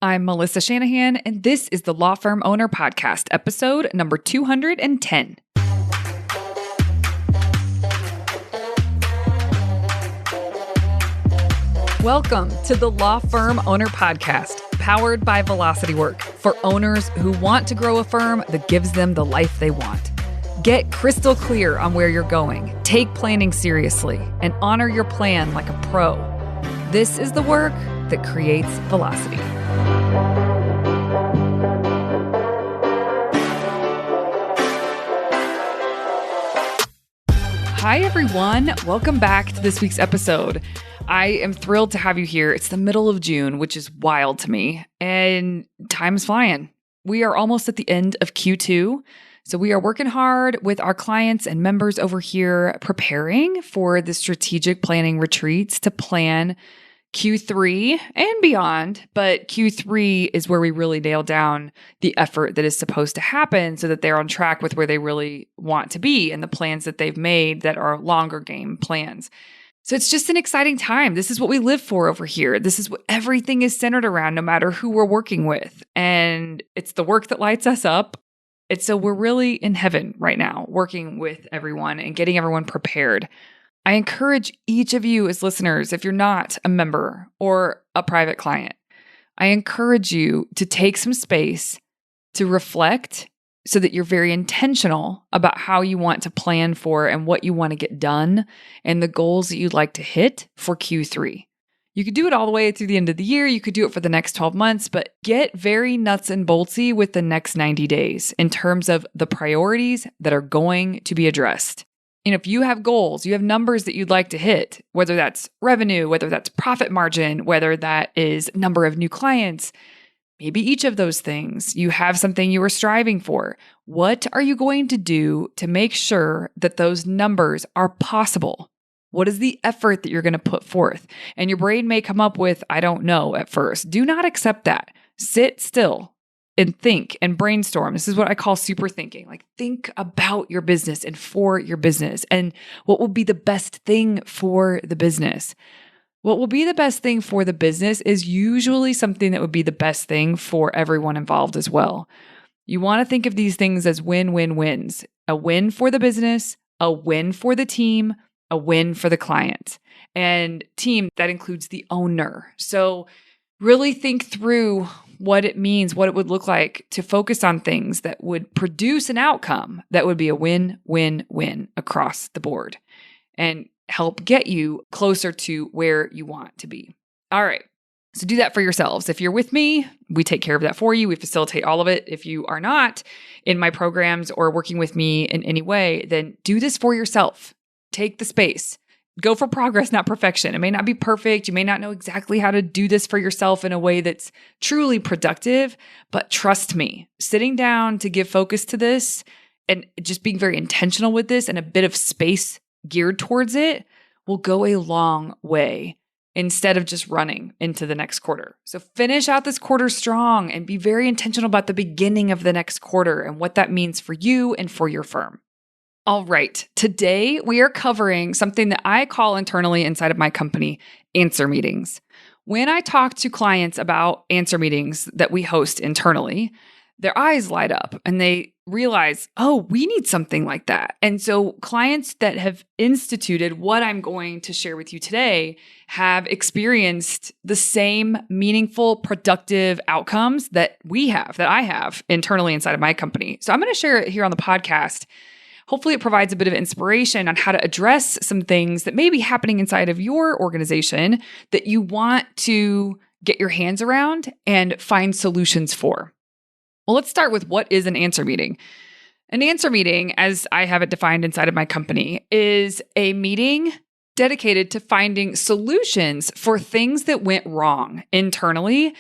I'm Melissa Shanahan, and this is the Law Firm Owner Podcast, episode number 210. Welcome to the Law Firm Owner Podcast, powered by Velocity Work, for owners who want to grow a firm that gives them the life they want. Get crystal clear on where you're going, take planning seriously, and honor your plan like a pro. This is the work that creates velocity. Hi, everyone. Welcome back to this week's episode. I am thrilled to have you here. It's the middle of June, which is wild to me, and time's flying. We are almost at the end of Q2, so we are working hard with our clients and members over here preparing for the strategic planning retreats to plan Q3 and beyond, but Q3 is where we really nail down the effort that is supposed to happen so that they're on track with where they really want to be and the plans that they've made that are longer game plans. So it's just an exciting time. This is what we live for over here. This is what everything is centered around, no matter who we're working with. And it's the work that lights us up. And so we're really in heaven right now, working with everyone and getting everyone prepared. I encourage each of you as listeners, if you're not a member or a private client, I encourage you to take some space to reflect so that you're very intentional about how you want to plan for and what you want to get done and the goals that you'd like to hit for Q3. You could do it all the way through the end of the year. You could do it for the next 12 months, but get very nuts and boltsy with the next 90 days in terms of the priorities that are going to be addressed. And if you have goals, you have numbers that you'd like to hit, whether that's revenue, whether that's profit margin, whether that is number of new clients, maybe each of those things, you have something you are striving for. What are you going to do to make sure that those numbers are possible? What is the effort that you're going to put forth? And your brain may come up with, I don't know at first. Do not accept that. Sit still and think and brainstorm. This is what I call super thinking. Like, think about your business and for your business and what will be the best thing for the business. What will be the best thing for the business is usually something that would be the best thing for everyone involved as well. You want to think of these things as win-win-wins. A win for the business, a win for the team, a win for the client. And team, that includes the owner. So really think through what it means, what it would look like to focus on things that would produce an outcome that would be a win-win-win across the board and help get you closer to where you want to be. All right. So do that for yourselves. If you're with me, we take care of that for you. We facilitate all of it. If you are not in my programs or working with me in any way, then do this for yourself. Take the space. Go for progress, not perfection. It may not be perfect. You may not know exactly how to do this for yourself in a way that's truly productive, but trust me, sitting down to give focus to this and just being very intentional with this and a bit of space geared towards it will go a long way instead of just running into the next quarter. So finish out this quarter strong and be very intentional about the beginning of the next quarter and what that means for you and for your firm. All right, today we are covering something that I call internally inside of my company, answer meetings. When I talk to clients about answer meetings that we host internally, their eyes light up and they realize, oh, we need something like that. And so clients that have instituted what I'm going to share with you today have experienced the same meaningful, productive outcomes that I have internally inside of my company. So I'm going to share it here on the podcast. Hopefully it provides a bit of inspiration on how to address some things that may be happening inside of your organization that you want to get your hands around and find solutions for. Well, let's start with what is an answer meeting. An answer meeting, as I have it defined inside of my company, is a meeting dedicated to finding solutions for things that went wrong internally.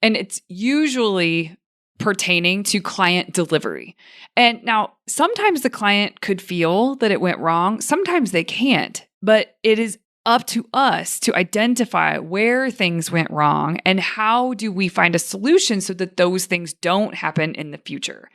And it's usually pertaining to client delivery. And now, sometimes the client could feel that it went wrong. Sometimes they can't, but it is up to us to identify where things went wrong and how do we find a solution so that those things don't happen in the future.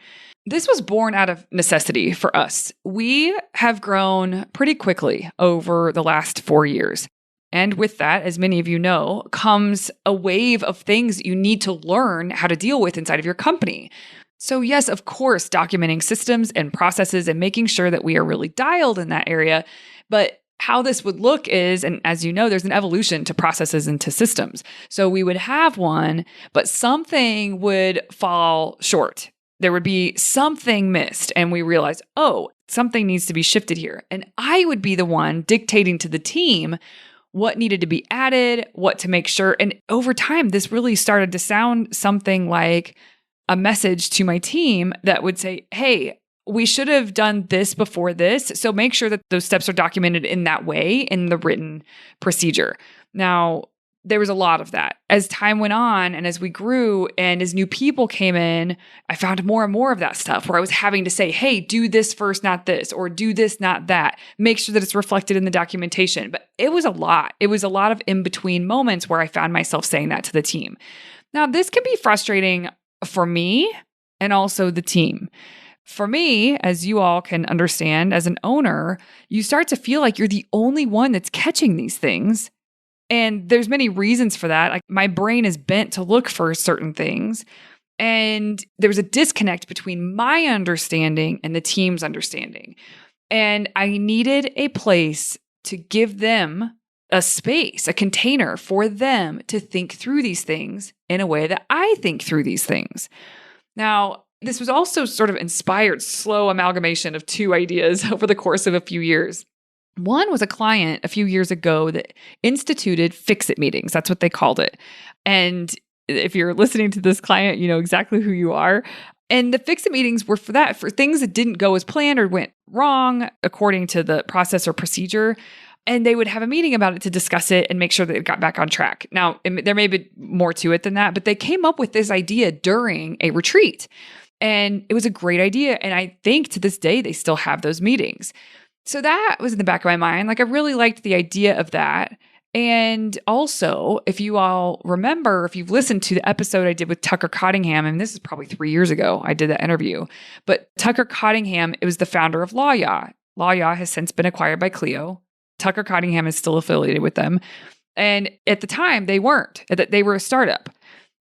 This was born out of necessity for us. We have grown pretty quickly over the last 4 years. And with that, as many of you know, comes a wave of things you need to learn how to deal with inside of your company. So yes, of course, documenting systems and processes and making sure that we are really dialed in that area. But how this would look is, and as you know, there's an evolution to processes and to systems. So we would have one, but something would fall short. There would be something missed. And we realized, oh, something needs to be shifted here. And I would be the one dictating to the team what needed to be added, what to make sure. And over time, this really started to sound something like a message to my team that would say, hey, we should have done this before this. So make sure that those steps are documented in that way in the written procedure. Now, there was a lot of that. As time went on and as we grew and as new people came in, I found more and more of that stuff where I was having to say, hey, do this first, not this, or do this, not that. Make sure that it's reflected in the documentation. But it was a lot. It was a lot of in-between moments where I found myself saying that to the team. Now, this can be frustrating for me and also the team. For me, as you all can understand, as an owner, you start to feel like you're the only one that's catching these things. And there's many reasons for that. Like my brain is bent to look for certain things. And there was a disconnect between my understanding and the team's understanding. And I needed a place to give them a space, a container for them to think through these things in a way that I think through these things. Now, this was also sort of inspired, slow amalgamation of two ideas over the course of a few years. One was a client a few years ago that instituted fix-it meetings. That's what they called it. And if you're listening to this client, you know exactly who you are. And the fix-it meetings were for that, for things that didn't go as planned or went wrong according to the process or procedure. And they would have a meeting about it to discuss it and make sure that it got back on track. Now, there may be more to it than that, but they came up with this idea during a retreat. And it was a great idea. And I think to this day, they still have those meetings. So that was in the back of my mind. Like I really liked the idea of that. And also, if you all remember, if you've listened to the episode I did with Tucker Cottingham, and this is probably 3 years ago, I did that interview, but Tucker Cottingham, it was the founder of LawYaw. LawYaw has since been acquired by Clio. Tucker Cottingham is still affiliated with them. And at the time, they weren't. They were a startup.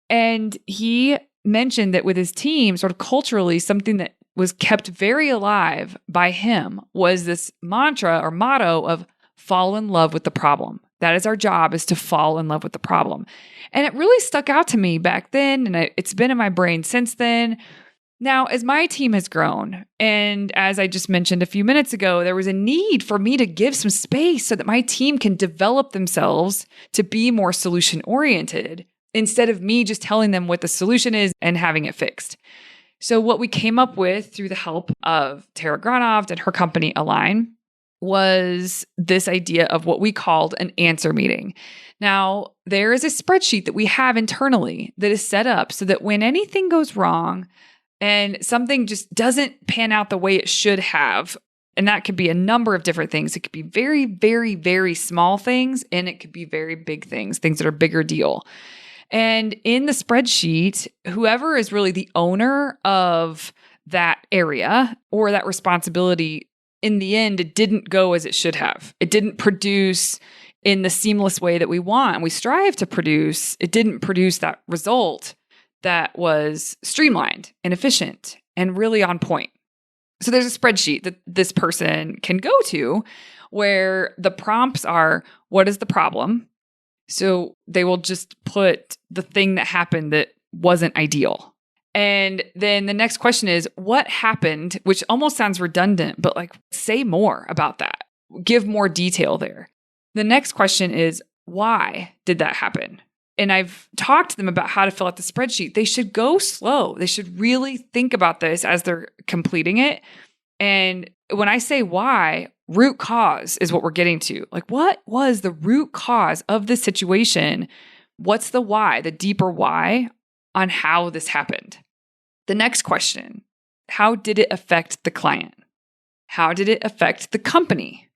And he mentioned that with his team, sort of culturally, something that was kept very alive by him was this mantra or motto of fall in love with the problem. That is our job, is to fall in love with the problem. And it really stuck out to me back then, and it's been in my brain since then. Now, as my team has grown, and as I just mentioned a few minutes ago, there was a need for me to give some space so that my team can develop themselves to be more solution-oriented instead of me just telling them what the solution is and having it fixed. So what we came up with through the help of Tara Granov and her company Align was this idea of what we called an answer meeting. Now, there is a spreadsheet that we have internally that is set up so that when anything goes wrong and something just doesn't pan out the way it should have, and that could be a number of different things. It could be very, very, very small things, and it could be very big things, things that are bigger deal. And in the spreadsheet, whoever is really the owner of that area or that responsibility, in the end, it didn't go as it should have. It didn't produce in the seamless way that we want and we strive to produce. It didn't produce that result that was streamlined and efficient and really on point. So there's a spreadsheet that this person can go to where the prompts are, what is the problem? So they will just put the thing that happened that wasn't ideal. And then the next question is, what happened? Which almost sounds redundant, but like say more about that. Give more detail there. The next question is, why did that happen? And I've talked to them about how to fill out the spreadsheet. They should go slow. They should really think about this as they're completing it. And when I say why, root cause is what we're getting to. Like, what was the root cause of this situation? What's the why, the deeper why on how this happened? The next question, how did it affect the client? How did it affect the company?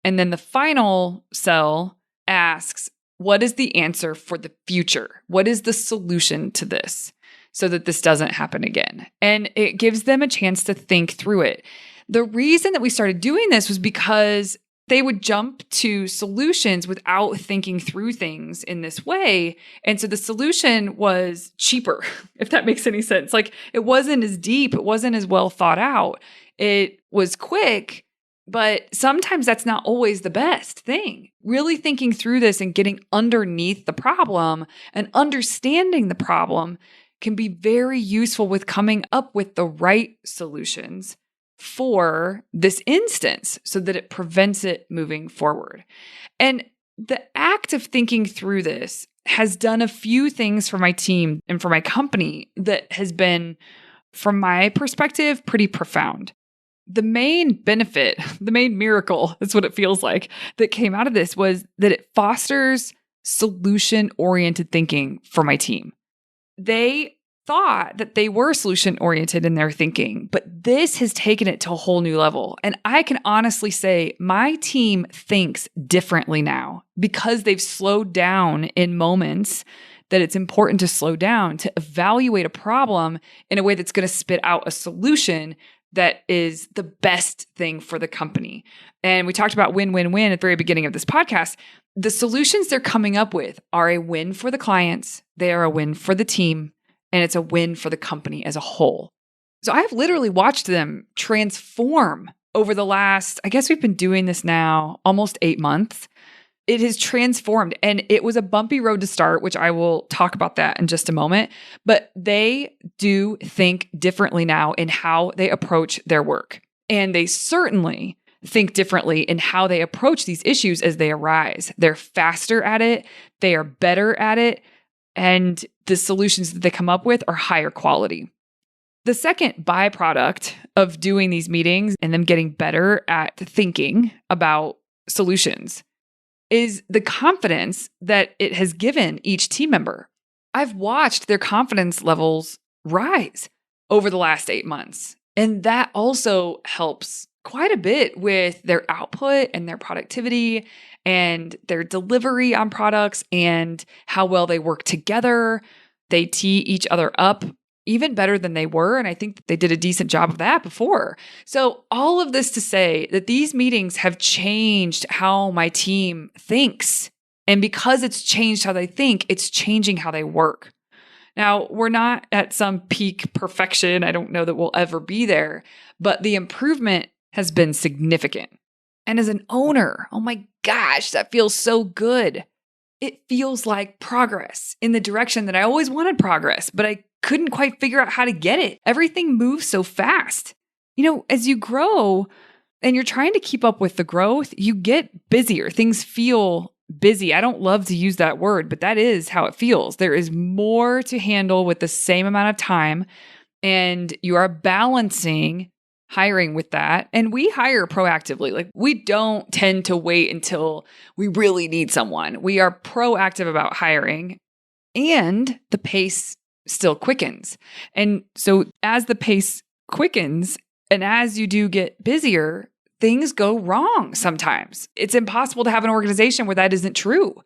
And then the final cell asks, what is the answer for the future? What is the solution to this so that this doesn't happen again? And it gives them a chance to think through it. The reason that we started doing this was because they would jump to solutions without thinking through things in this way. And so the solution was cheaper, if that makes any sense. Like it wasn't as deep, it wasn't as well thought out. It was quick, but sometimes that's not always the best thing. Really thinking through this and getting underneath the problem and understanding the problem can be very useful with coming up with the right solutions for this instance so that it prevents it moving forward. And the act of thinking through this has done a few things for my team and for my company that has been, from my perspective, pretty profound. The main benefit, the main miracle, that's what it feels like, that came out of this was that it fosters solution-oriented thinking for my team. They thought that they were solution-oriented in their thinking, but this has taken it to a whole new level. And I can honestly say my team thinks differently now because they've slowed down in moments that it's important to slow down, to evaluate a problem in a way that's going to spit out a solution that is the best thing for the company. And we talked about win-win-win at the very beginning of this podcast. The solutions they're coming up with are a win for the clients, they are a win for the team, and it's a win for the company as a whole. So I've literally watched them transform over the last, I guess we've been doing this now almost 8 months. It has transformed, and it was a bumpy road to start, which I will talk about that in just a moment. But they do think differently now in how they approach their work. And they certainly think differently in how they approach these issues as they arise. They're faster at it, they are better at it, and the solutions that they come up with are higher quality. The second byproduct of doing these meetings and them getting better at thinking about solutions is the confidence that it has given each team member. I've watched their confidence levels rise over the last 8 months. And that also helps quite a bit with their output and their productivity and their delivery on products and how well they work together. They tee each other up even better than they were. And I think they did a decent job of that before. So all of this to say that these meetings have changed how my team thinks. And because it's changed how they think, it's changing how they work. Now, we're not at some peak perfection. I don't know that we'll ever be there, but the improvement has been significant. And as an owner, oh my gosh, that feels so good. It feels like progress in the direction that I always wanted progress, but I couldn't quite figure out how to get it. Everything moves so fast. You know, as you grow and you're trying to keep up with the growth, you get busier. Things feel busy. I don't love to use that word, but that is how it feels. There is more to handle with the same amount of time, and you are balancing hiring with that. And we hire proactively. Like, we don't tend to wait until we really need someone. We are proactive about hiring, and the pace still quickens. And so as the pace quickens and as you do get busier, things go wrong sometimes. It's impossible to have an organization where that isn't true.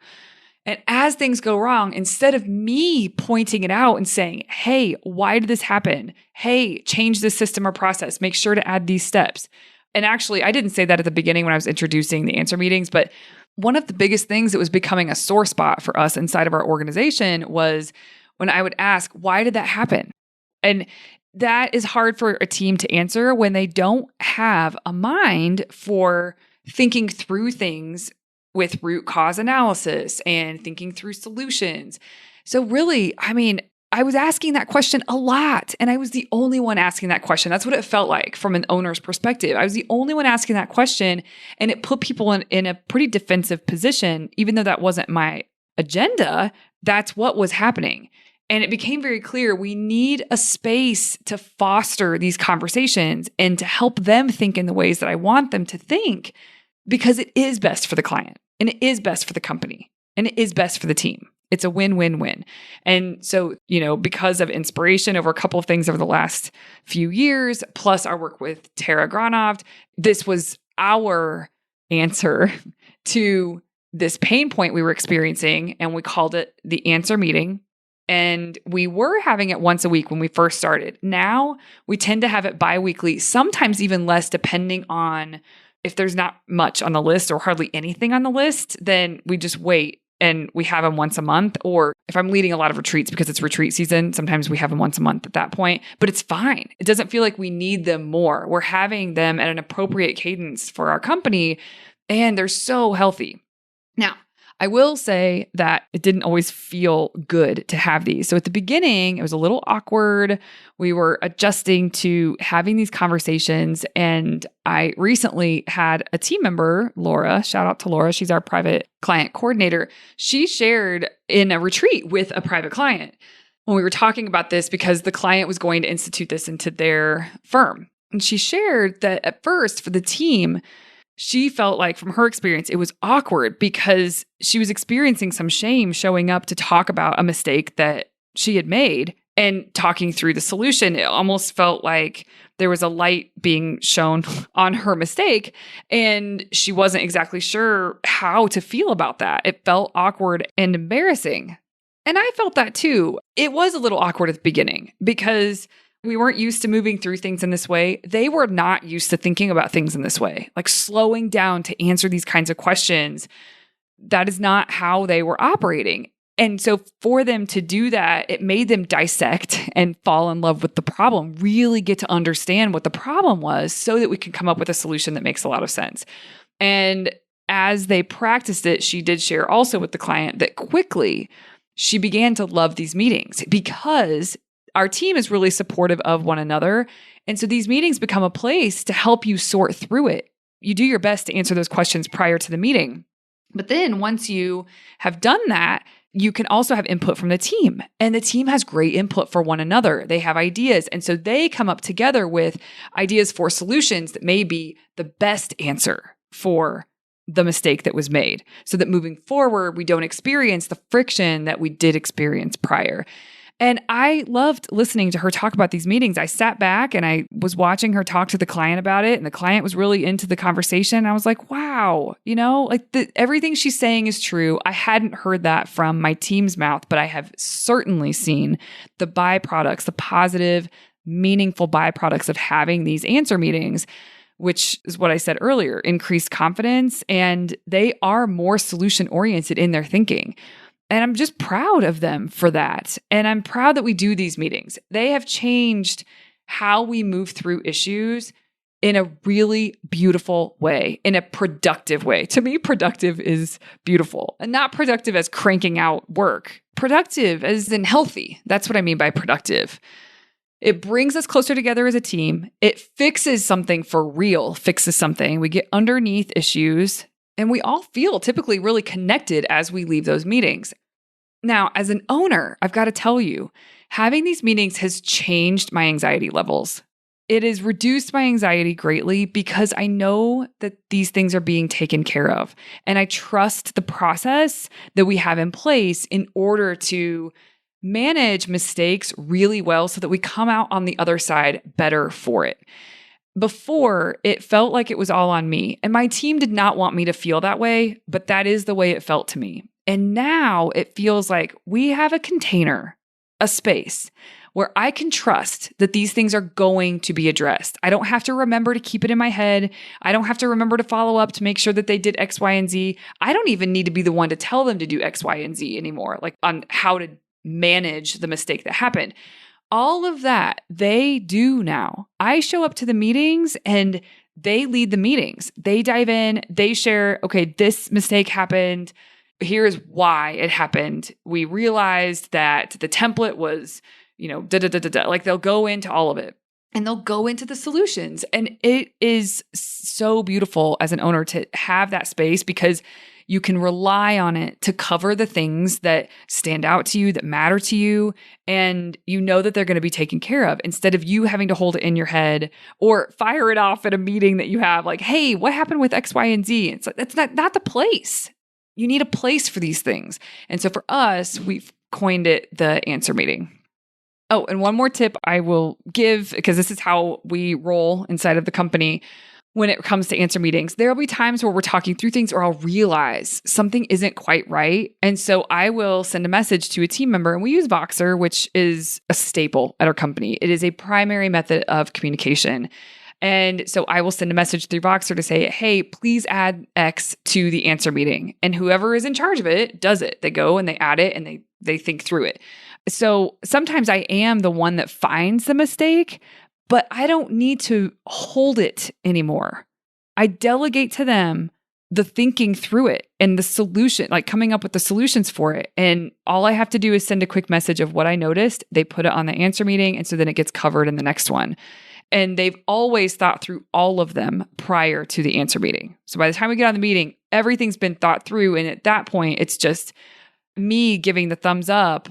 And as things go wrong, instead of me pointing it out and saying, hey, why did this happen? Hey, change this system or process. Make sure to add these steps. And actually, I didn't say that at the beginning when I was introducing the answer meetings, but one of the biggest things that was becoming a sore spot for us inside of our organization was when I would ask, why did that happen? And that is hard for a team to answer when they don't have a mind for thinking through things with root cause analysis and thinking through solutions. So really, I mean, I was asking that question a lot, and I was the only one asking that question. That's what it felt like from an owner's perspective. I was the only one asking that question, and it put people in a pretty defensive position. Even though that wasn't my agenda, that's what was happening. And it became very clear we need a space to foster these conversations and to help them think in the ways that I want them to think, because it is best for the client, and it is best for the company, and it is best for the team. It's a win-win-win. And so, you know, because of inspiration over a couple of things over the last few years, plus our work with Tara Granov, this was our answer to this pain point we were experiencing, and we called it the answer meeting. And we were having it once a week when we first started. Now we tend to have it bi-weekly, sometimes even less, depending on if there's not much on the list or hardly anything on the list, then we just wait and we have them once a month. Or if I'm leading a lot of retreats because it's retreat season, sometimes we have them once a month at that point, but it's fine. It doesn't feel like we need them more. We're having them at an appropriate cadence for our company, and they're so healthy. Now, I will say that it didn't always feel good to have these. So at the beginning, it was a little awkward. We were adjusting to having these conversations. And I recently had a team member, Laura, shout out to Laura. She's our private client coordinator. She shared in a retreat with a private client when we were talking about this because the client was going to institute this into their firm. And she shared that at first for the team, she felt like from her experience, it was awkward because she was experiencing some shame showing up to talk about a mistake that she had made and talking through the solution. It almost felt like there was a light being shown on her mistake, and she wasn't exactly sure how to feel about that. It felt awkward and embarrassing. And I felt that too. It was a little awkward at the beginning because we weren't used to moving through things in this way. They were not used to thinking about things in this way, like slowing down to answer these kinds of questions. That is not how they were operating. And so for them to do that, it made them dissect and fall in love with the problem, really get to understand what the problem was so that we can come up with a solution that makes a lot of sense. And as they practiced it, she did share also with the client that quickly she began to love these meetings because our team is really supportive of one another. And so these meetings become a place to help you sort through it. You do your best to answer those questions prior to the meeting. But then once you have done that, you can also have input from the team. And the team has great input for one another. They have ideas. And so they come up together with ideas for solutions that may be the best answer for the mistake that was made, so that moving forward, we don't experience the friction that we did experience prior. And I loved listening to her talk about these meetings. I sat back and I was watching her talk to the client about it, and the client was really into the conversation. I was like, wow, everything she's saying is true. I hadn't heard that from my team's mouth, but I have certainly seen the byproducts, the positive, meaningful byproducts of having these answer meetings, which is what I said earlier, increased confidence, and they are more solution-oriented in their thinking. And I'm just proud of them for that. And I'm proud that we do these meetings. They have changed how we move through issues in a really beautiful way, in a productive way. To me, productive is beautiful, and not productive as cranking out work. Productive as in healthy. That's what I mean by productive. It brings us closer together as a team. It fixes something for real, fixes something. We get underneath issues, and we all feel typically really connected as we leave those meetings. Now, as an owner, I've got to tell you, having these meetings has changed my anxiety levels. It has reduced my anxiety greatly because I know that these things are being taken care of. And I trust the process that we have in place in order to manage mistakes really well so that we come out on the other side better for it. Before, it felt like it was all on me, and my team did not want me to feel that way, but that is the way it felt to me. And now it feels like we have a container, a space where I can trust that these things are going to be addressed. I don't have to remember to keep it in my head. I don't have to remember to follow up to make sure that they did X, Y, and Z. I don't even need to be the one to tell them to do X, Y, and Z anymore, like on how to manage the mistake that happened. All of that they do now. I show up to the meetings and they lead the meetings. They dive in, they share, okay, this mistake happened. Here's why it happened. We realized that the template was, like they'll go into all of it and they'll go into the solutions. And it is so beautiful as an owner to have that space because you can rely on it to cover the things that stand out to you, that matter to you, and you know that they're going to be taken care of instead of you having to hold it in your head or fire it off at a meeting that you have like, hey, what happened with X, Y, and Z? It's like, that's not the place. You need a place for these things. And so for us, we've coined it the answer meeting. Oh, and one more tip I will give, because this is how we roll inside of the company. When it comes to answer meetings, there'll be times where we're talking through things or I'll realize something isn't quite right. And so I will send a message to a team member, and we use Voxer, which is a staple at our company. It is a primary method of communication. And so I will send a message through Voxer to say, hey, please add X to the answer meeting. And whoever is in charge of it does it. They go and they add it and they think through it. So sometimes I am the one that finds the mistake, but I don't need to hold it anymore. I delegate to them the thinking through it and the solution, like coming up with the solutions for it. And all I have to do is send a quick message of what I noticed. They put it on the answer meeting. And so then it gets covered in the next one. And they've always thought through all of them prior to the answer meeting. So by the time we get on the meeting, everything's been thought through. And at that point, it's just me giving the thumbs up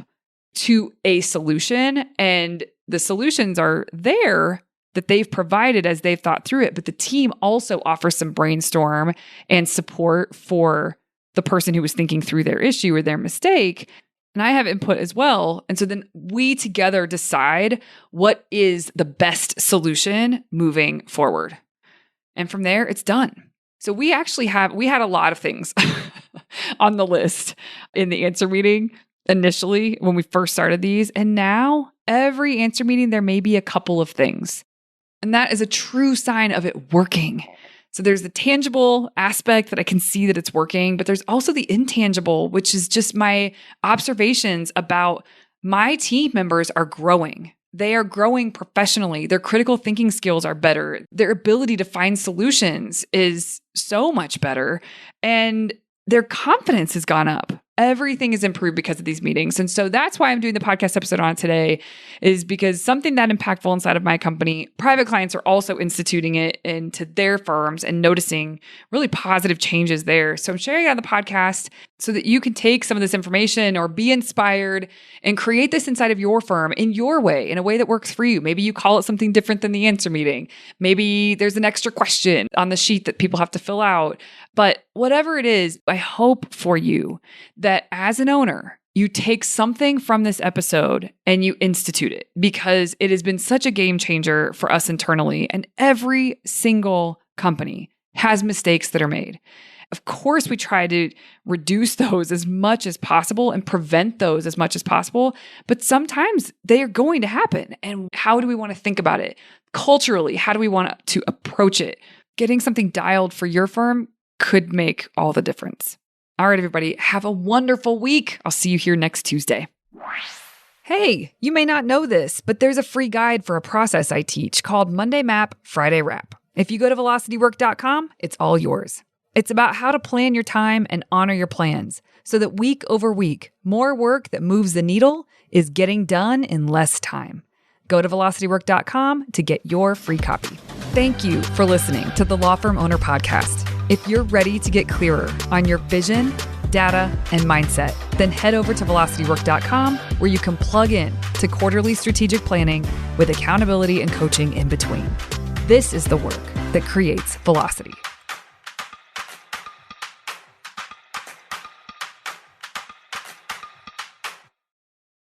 to a solution. And the solutions are there that they've provided as they've thought through it. But the team also offers some brainstorm and support for the person who was thinking through their issue or their mistake. And I have input as well. And so then we together decide what is the best solution moving forward. And from there, it's done. So we had a lot of things on the list in the answer meeting initially when we first started these. And now every answer meeting, there may be a couple of things. And that is a true sign of it working. So there's the tangible aspect that I can see that it's working, but there's also the intangible, which is just my observations about my team members are growing. They are growing professionally. Their critical thinking skills are better. Their ability to find solutions is so much better. And their confidence has gone up. Everything is improved because of these meetings. And so that's why I'm doing the podcast episode on it today, is because something that impactful inside of my company, private clients are also instituting it into their firms and noticing really positive changes there. So I'm sharing it on the podcast so that you can take some of this information or be inspired and create this inside of your firm in your way, in a way that works for you. Maybe you call it something different than the answer meeting. Maybe there's an extra question on the sheet that people have to fill out. But whatever it is, I hope for you that as an owner, you take something from this episode and you institute it, because it has been such a game changer for us internally. And every single company has mistakes that are made. Of course, we try to reduce those as much as possible and prevent those as much as possible. But sometimes they are going to happen. And how do we want to think about it? Culturally, how do we want to approach it? Getting something dialed for your firm could make all the difference. All right, everybody, have a wonderful week. I'll see you here next Tuesday. Hey, you may not know this, but there's a free guide for a process I teach called Monday Map, Friday Wrap. If you go to velocitywork.com, it's all yours. It's about how to plan your time and honor your plans so that week over week, more work that moves the needle is getting done in less time. Go to velocitywork.com to get your free copy. Thank you for listening to the Law Firm Owner Podcast. If you're ready to get clearer on your vision, data, and mindset, then head over to velocitywork.com where you can plug in to quarterly strategic planning with accountability and coaching in between. This is the work that creates velocity.